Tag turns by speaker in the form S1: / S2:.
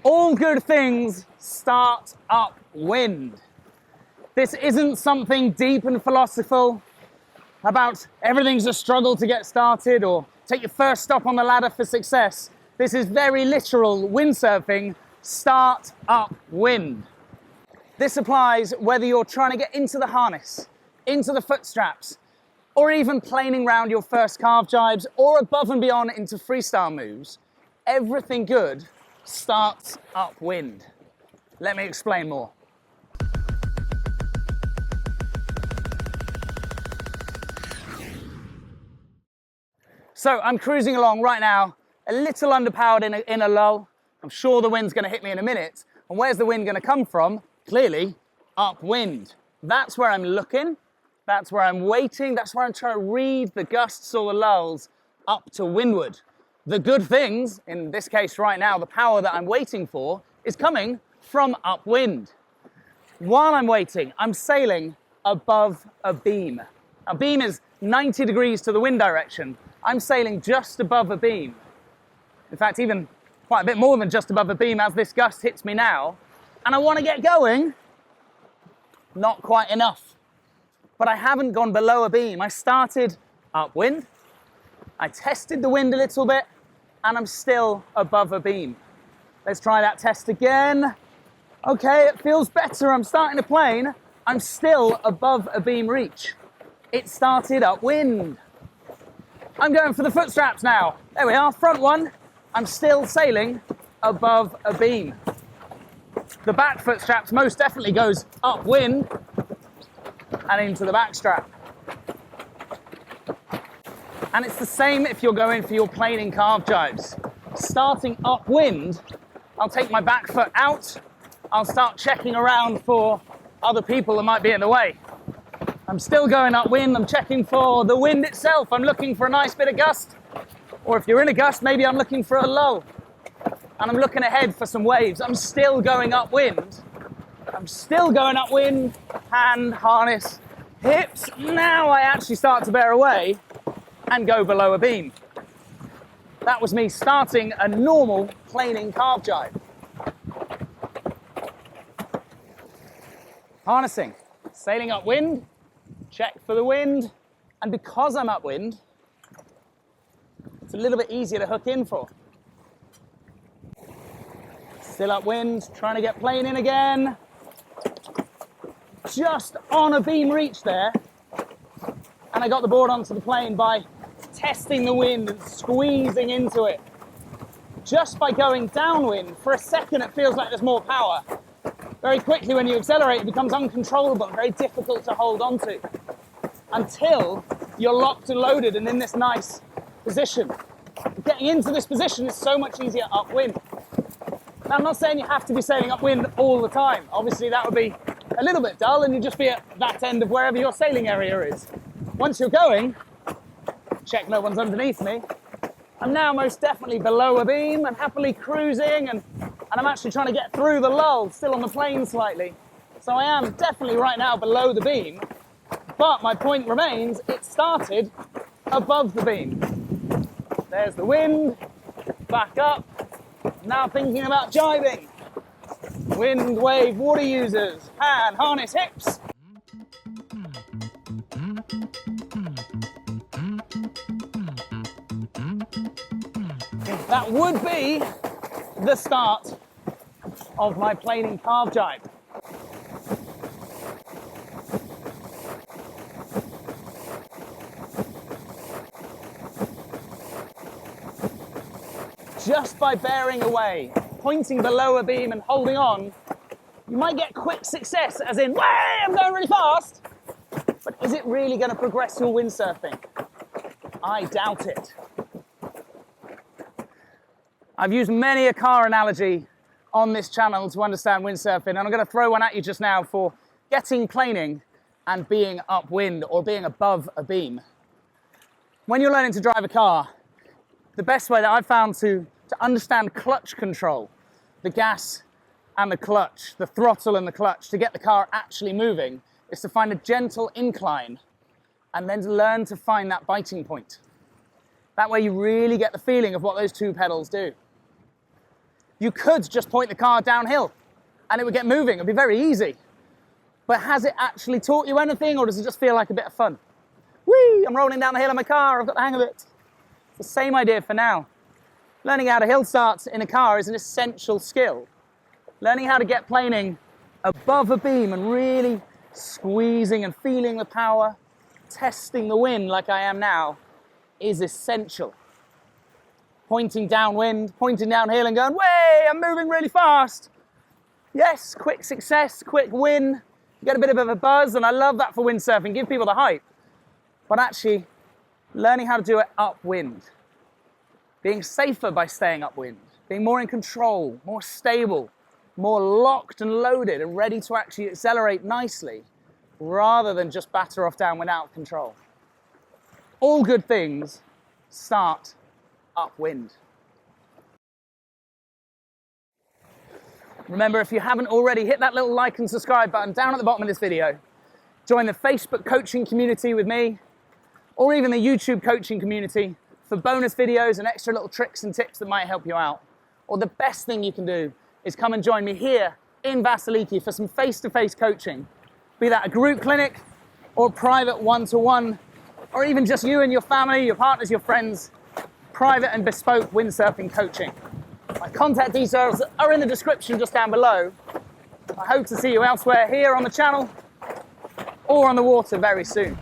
S1: All good things start upwind. This isn't something deep and philosophical about everything's a struggle to get started or take your first stop on the ladder for success. This is very literal windsurfing, start upwind. This applies whether you're trying to get into the harness, into the foot straps, or even planing around your first carve jibes or above and beyond into freestyle moves. Everything good starts upwind. Let me explain more. So I'm cruising along right now, a little underpowered in a lull. I'm sure the wind's going to hit me in a minute. And where's the wind going to come from? Clearly, upwind. That's where I'm looking. That's where I'm waiting. That's where I'm trying to read the gusts or the lulls up to windward. The good things, in this case right now, the power that I'm waiting for, is coming from upwind. While I'm waiting, I'm sailing above a beam. A beam is 90 degrees to the wind direction. I'm sailing just above a beam. In fact, even quite a bit more than just above a beam as this gust hits me now. And I want to get going. Not quite enough. But I haven't gone below a beam. I started upwind. I tested the wind a little bit, and I'm still above a beam. Let's try that test again. Okay, it feels better. I'm starting to plane. I'm still above a beam reach. It started upwind. I'm going for the foot straps now. There we are, front one. I'm still sailing above a beam. The back foot straps most definitely goes upwind and into the back strap. And it's the same if you're going for your planing carve jibes. Starting upwind, I'll take my back foot out. I'll start checking around for other people that might be in the way. I'm still going upwind. I'm checking for the wind itself. I'm looking for a nice bit of gust. Or if you're in a gust, maybe I'm looking for a lull. And I'm looking ahead for some waves. I'm still going upwind. I'm still going upwind. Hand, harness, hips. Now I actually start to bear away and go below a beam. That was me starting a normal planing carve jibe. Harnessing, sailing upwind, check for the wind, and because I'm upwind, it's a little bit easier to hook in for. Still upwind, trying to get plane in again. Just on a beam reach there, and I got the board onto the plane by testing the wind and squeezing into it. Just by going downwind, for a second it feels like there's more power. Very quickly when you accelerate, it becomes uncontrollable and very difficult to hold on to until you're locked and loaded and in this nice position. Getting into this position is so much easier upwind. Now, I'm not saying you have to be sailing upwind all the time. Obviously, that would be a little bit dull and you'd just be at that end of wherever your sailing area is. Once you're going, check no one's underneath me. I'm now most definitely below a beam and happily cruising and I'm actually trying to get through the lull, still on the plane slightly. So I am definitely right now below the beam, but my point remains, it started above the beam. There's the wind, back up, now thinking about jibing. Wind, wave, water users, hand, harness, hips. That would be the start of my planing carve jibe. Just by bearing away, pointing below a beam and holding on, you might get quick success, as in, way, I'm going really fast. But is it really going to progress your windsurfing? I doubt it. I've used many a car analogy on this channel to understand windsurfing, and I'm going to throw one at you just now for getting planing and being upwind or being above a beam. When you're learning to drive a car, the best way that I've found to understand clutch control, the gas and the clutch, the throttle and the clutch, to get the car actually moving, is to find a gentle incline and then to learn to find that biting point. That way you really get the feeling of what those two pedals do. You could just point the car downhill and it would get moving. It'd be very easy. But has it actually taught you anything, or does it just feel like a bit of fun? Whee! I'm rolling down the hill in my car, I've got the hang of it. It's the same idea for now. Learning how to hill start in a car is an essential skill. Learning how to get planing above a beam and really squeezing and feeling the power, testing the wind like I am now, is essential. Pointing downwind, pointing downhill and going, way, I'm moving really fast. Yes, quick success, quick win. You get a bit of a buzz, and I love that for windsurfing, give people the hype. But actually, learning how to do it upwind, being safer by staying upwind, being more in control, more stable, more locked and loaded and ready to actually accelerate nicely, rather than just batter off downwind out of control. All good things start upwind. Remember, if you haven't already, hit that little like and subscribe button down at the bottom of this video. Join the Facebook coaching community with me, or even the YouTube coaching community for bonus videos and extra little tricks and tips that might help you out. Or the best thing you can do is come and join me here in Vassiliki for some face-to-face coaching. Be that a group clinic or a private one-to-one, or even just you and your family, your partners, your friends, private and bespoke windsurfing coaching. My contact details are in the description just down below. I hope to see you elsewhere here on the channel or on the water very soon.